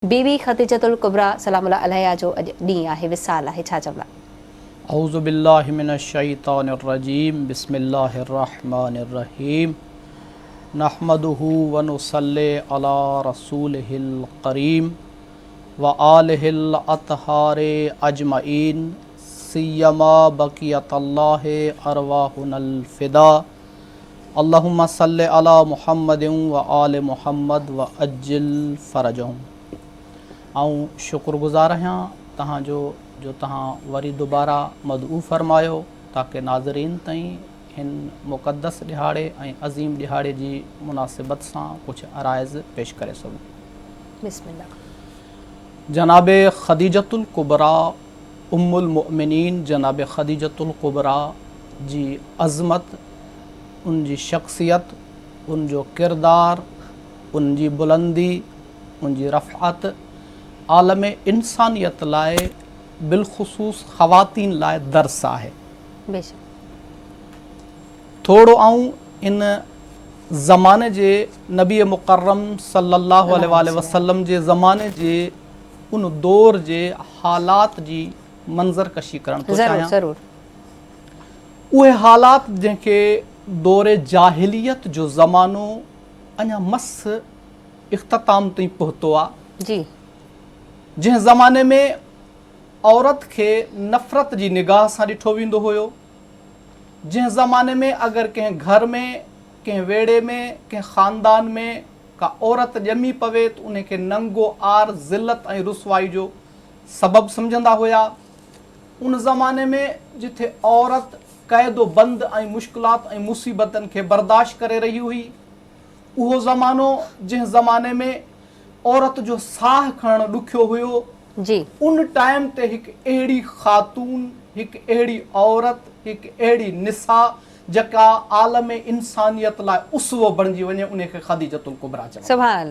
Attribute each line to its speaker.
Speaker 1: बीबी ख़दीजतुल कुबरा सलामुल्लाह अलैहा जो अॼु ॾींहुं आहे, विसाल आहे, छा चवंदा?
Speaker 2: औज़ु बिल्लाहि मिनश शैतानिर रजीम, बिस्मिल्लाहिर रहमानिर रहीम, नहमदुहु व नुसल्ली अला रसूलिहिल करीम व आलिहिल अतहारे अजमईन, सिय्यमा बक़ियतल्लाहि अरवाहुनल फ़िदा, अल्लाहुम्मा सल्लि अला मुहम्मदिन व आलि मुहम्मद व अज्जिल फ़रजहुम। आऊं शुक्रगुज़ार आहियां तव्हांजो जो तव्हां वरी दुबारा मदऊ फ़रमायो ताकि नाज़रीन ताईं हिन मुक़द्दस ॾिहाड़े ऐं अज़ीम ॾिहाड़े जी मुनासिबत सां कुझु अराइज़ पेश करे सघूं।
Speaker 1: बिस्मिल्लाह।
Speaker 2: जनाब ख़दीजतुल कुबरा उम्मुल मुमिनीन जनाब ख़दीजतुल कुबरा जी अज़मत, उन जी शख़्सियत, उन जो किरदार, उन जी बुलंदी, उन जी रफ़ात आलम इंसानियत लाइ बिलख़ुसूस ख़वातीन लाइ दर्स आहे।
Speaker 1: बेशक
Speaker 2: थोड़ो आऊं इन ज़माने जे नबी मुकर्रम सल्लल्लाहु अलैहि वसल्लम जे ज़माने जे उन दौर जे हालात जी मंज़र कशी करण थो चाहियां।
Speaker 1: ज़रूर।
Speaker 2: उहे हालात जंहिंखे दौरे जाहिलियत जो ज़मानो अञा मस इख़्तिताम ताईं पहुतो आहे,
Speaker 1: जी,
Speaker 2: जंहिं ज़माने में औरत खे नफ़रत जी निगाह सां ॾिठो वेंदो हुयो, जंहिं ज़माने में अगरि कंहिं घर में, कंहिं वेड़े में, कंहिं ख़ानदान में का औरत ॼमी पवे त उन खे नंगो आर ज़िलत ऐं रुसवाई जो सबबु सम्झंदा हुया। उन ज़माने में जिथे औरत क़ैदो बंद ऐं मुश्किलात ऐं मुसीबतनि खे बर्दाश्त करे रही हुई, उहो ज़मानो जंहिं ज़माने में औरत जो साह खणणु ॾुखियो हुयो,
Speaker 1: जी,
Speaker 2: उन टाइम ते हिकु अहिड़ी ख़ातून, हिकु अहिड़ी औरत, हिकु अहिड़ी निसा जेका आलम इंसानियत लाइ उसवो बणिजी वञे, उन खे ख़दीजतुल कुबरा चवंदा।
Speaker 1: सुभान